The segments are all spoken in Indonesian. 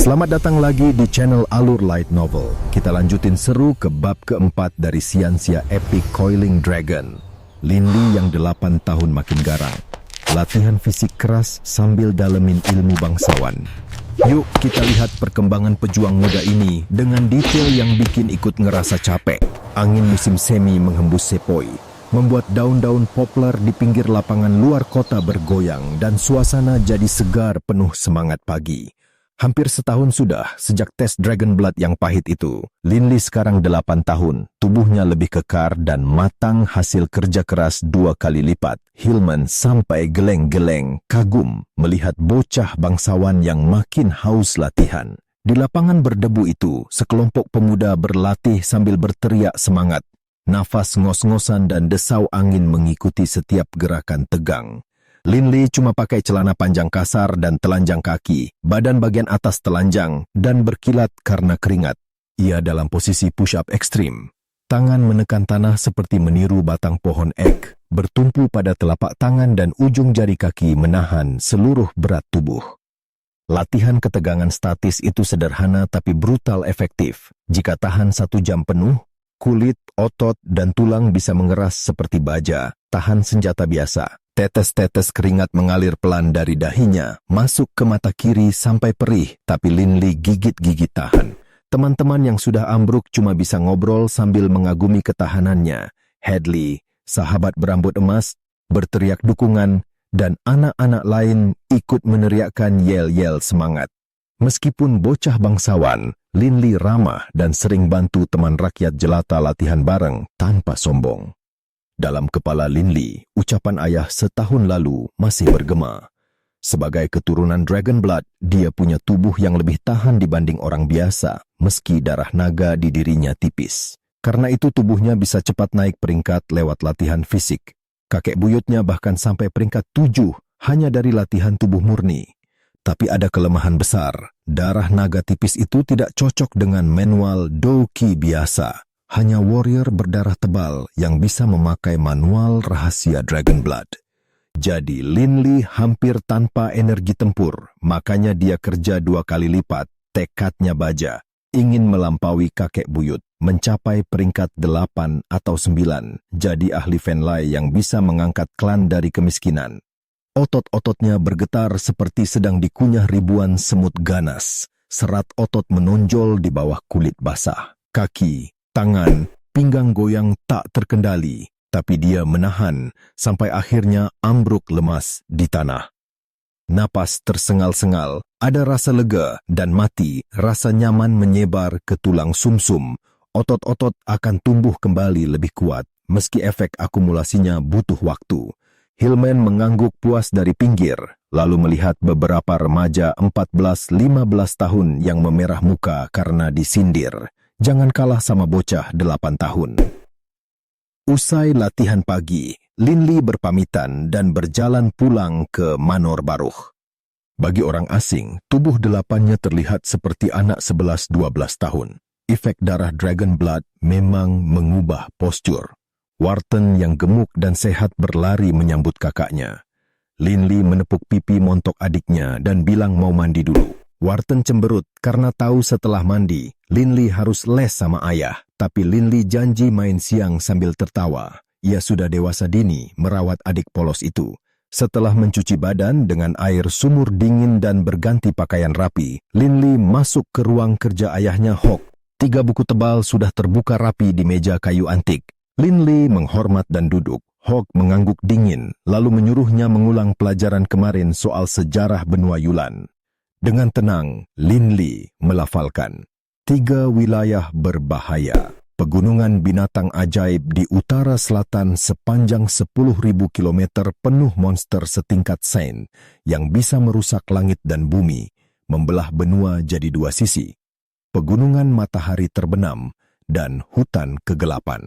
Selamat datang lagi di channel Alur Light Novel. Kita lanjutin seru ke bab keempat dari Xianxia Epic Coiling Dragon. Lin Li yang 8 tahun makin garang. Latihan fisik keras sambil dalemin ilmu bangsawan. Yuk kita lihat perkembangan pejuang muda ini dengan detail yang bikin ikut ngerasa capek. Angin musim semi menghembus sepoi, membuat daun-daun poplar di pinggir lapangan luar kota bergoyang dan suasana jadi segar penuh semangat pagi. Hampir setahun sudah sejak tes Dragon Blood yang pahit itu. Lin Li sekarang 8 tahun, tubuhnya lebih kekar dan matang hasil kerja keras 2 kali lipat. Hillman sampai geleng-geleng kagum melihat bocah bangsawan yang makin haus latihan. Di lapangan berdebu itu, sekelompok pemuda berlatih sambil berteriak semangat. Nafas ngos-ngosan dan desau angin mengikuti setiap gerakan tegang. Lin Li cuma pakai celana panjang kasar dan telanjang kaki, badan bagian atas telanjang dan berkilat karena keringat. Ia dalam posisi push-up ekstrim. Tangan menekan tanah seperti meniru batang pohon ek, bertumpu pada telapak tangan dan ujung jari kaki menahan seluruh berat tubuh. Latihan ketegangan statis itu sederhana tapi brutal efektif. Jika tahan 1 jam penuh, kulit, otot, dan tulang bisa mengeras seperti baja. Tahan senjata biasa. Tetes-tetes keringat mengalir pelan dari dahinya, masuk ke mata kiri sampai perih, tapi Lin Li gigit-gigit tahan. Teman-teman yang sudah ambruk cuma bisa ngobrol sambil mengagumi ketahanannya. Hadley, sahabat berambut emas, berteriak dukungan, dan anak-anak lain ikut meneriakkan yel-yel semangat. Meskipun bocah bangsawan, Lin Li ramah dan sering bantu teman rakyat jelata latihan bareng tanpa sombong. Dalam kepala Lin Li, ucapan ayah setahun lalu masih bergema. Sebagai keturunan Dragon Blood, dia punya tubuh yang lebih tahan dibanding orang biasa, meski darah naga di dirinya tipis. Karena itu tubuhnya bisa cepat naik peringkat lewat latihan fisik. Kakek buyutnya bahkan sampai peringkat 7 hanya dari latihan tubuh murni. Tapi ada kelemahan besar, darah naga tipis itu tidak cocok dengan manual Douki biasa. Hanya warrior berdarah tebal yang bisa memakai manual rahasia Dragon Blood. Jadi Lin Li hampir tanpa energi tempur, makanya dia kerja 2 kali lipat. Tekadnya baja, ingin melampaui kakek buyut, mencapai peringkat 8 atau 9, jadi ahli Fenlai yang bisa mengangkat klan dari kemiskinan. Otot-ototnya bergetar seperti sedang dikunyah ribuan semut ganas. Serat otot menonjol di bawah kulit basah. Kaki, tangan, pinggang goyang tak terkendali, tapi dia menahan sampai akhirnya ambruk lemas di tanah. Napas tersengal-sengal, ada rasa lega dan mati, rasa nyaman menyebar ke tulang sumsum. Otot-otot akan tumbuh kembali lebih kuat, meski efek akumulasinya butuh waktu. Hillman mengangguk puas dari pinggir, lalu melihat beberapa remaja 14-15 tahun yang memerah muka karena disindir. Jangan kalah sama bocah 8 tahun. Usai latihan pagi, Lin Li berpamitan dan berjalan pulang ke Manor Baruch. Bagi orang asing, tubuh 8-nya terlihat seperti anak 11-12 tahun. Efek darah Dragon Blood memang mengubah postur. Wharton yang gemuk dan sehat berlari menyambut kakaknya. Lin Li menepuk pipi montok adiknya dan bilang mau mandi dulu. Wharton cemberut karena tahu setelah mandi, Lin Li harus les sama ayah. Tapi Lin Li janji main siang sambil tertawa. Ia sudah dewasa dini merawat adik polos itu. Setelah mencuci badan dengan air sumur dingin dan berganti pakaian rapi, Lin Li masuk ke ruang kerja ayahnya Hawk. 3 buku tebal sudah terbuka rapi di meja kayu antik. Lin Li menghormat dan duduk. Hawk mengangguk dingin, lalu menyuruhnya mengulang pelajaran kemarin soal sejarah benua Yulan. Dengan tenang, Lin Li melafalkan 3 wilayah berbahaya. Pegunungan binatang ajaib di utara selatan sepanjang 10.000 kilometer penuh monster setingkat Saint yang bisa merusak langit dan bumi, membelah benua jadi 2 sisi. Pegunungan matahari terbenam dan hutan kegelapan.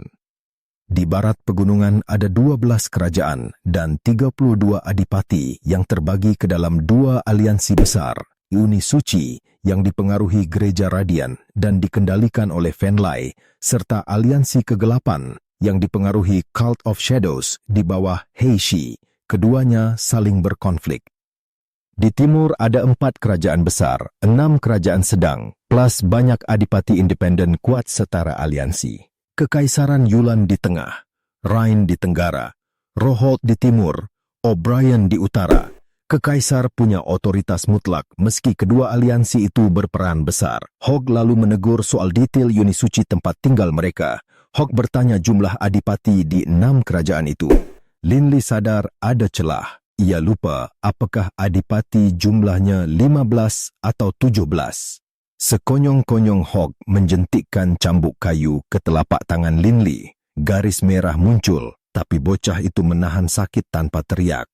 Di barat pegunungan ada 12 kerajaan dan 32 adipati yang terbagi ke dalam 2 aliansi besar. Uni Suci yang dipengaruhi Gereja Radian dan dikendalikan oleh Fenlai, serta Aliansi Kegelapan yang dipengaruhi Cult of Shadows di bawah Heishi. Keduanya saling berkonflik. Di timur ada 4 kerajaan besar, 6 kerajaan sedang, plus banyak adipati independen kuat setara aliansi. Kekaisaran Yulan di tengah, Rhine di tenggara, Roholt di timur, O'Brien di utara. Kekaisar punya otoritas mutlak meski kedua aliansi itu berperan besar. Hogg lalu menegur soal detail Uni Suci tempat tinggal mereka. Hogg bertanya jumlah adipati di 6 kerajaan itu. Linley sadar ada celah. Ia lupa apakah adipati jumlahnya 15 atau 17. Sekonyong-konyong Hogg menjentikkan cambuk kayu ke telapak tangan Linley. Garis merah muncul, tapi bocah itu menahan sakit tanpa teriak.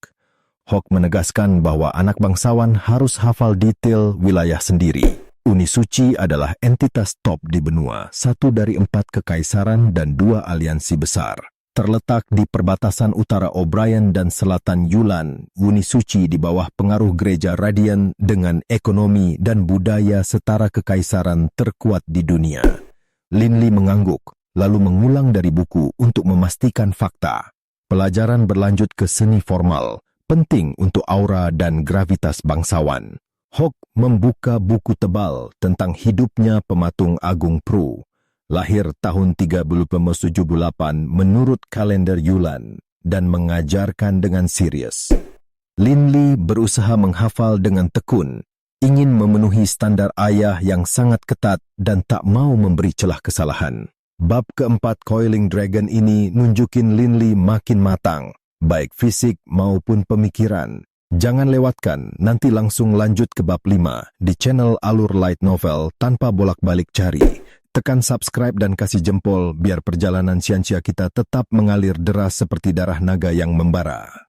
Hogg menegaskan bahwa anak bangsawan harus hafal detail wilayah sendiri. Uni Suci adalah entitas top di benua, 1 dari 4 kekaisaran dan 2 aliansi besar. Terletak di perbatasan utara O'Brien dan selatan Yulan, Uni Suci di bawah pengaruh gereja Radian dengan ekonomi dan budaya setara kekaisaran terkuat di dunia. Linley mengangguk, lalu mengulang dari buku untuk memastikan fakta. Pelajaran berlanjut ke seni formal, penting untuk aura dan gravitas bangsawan. Hogg membuka buku tebal tentang hidupnya pematung Agung Pru. Lahir tahun 3078 menurut kalender Yulan dan mengajarkan dengan serius. Linley berusaha menghafal dengan tekun, ingin memenuhi standar ayah yang sangat ketat dan tak mau memberi celah kesalahan. Bab keempat Coiling Dragon ini nunjukin Linley makin matang, baik fisik maupun pemikiran. Jangan lewatkan, nanti langsung lanjut ke bab 5 di channel Alur Light Novel tanpa bolak-balik cari. Tekan subscribe dan kasih jempol biar perjalanan Xianxia kita tetap mengalir deras seperti darah naga yang membara.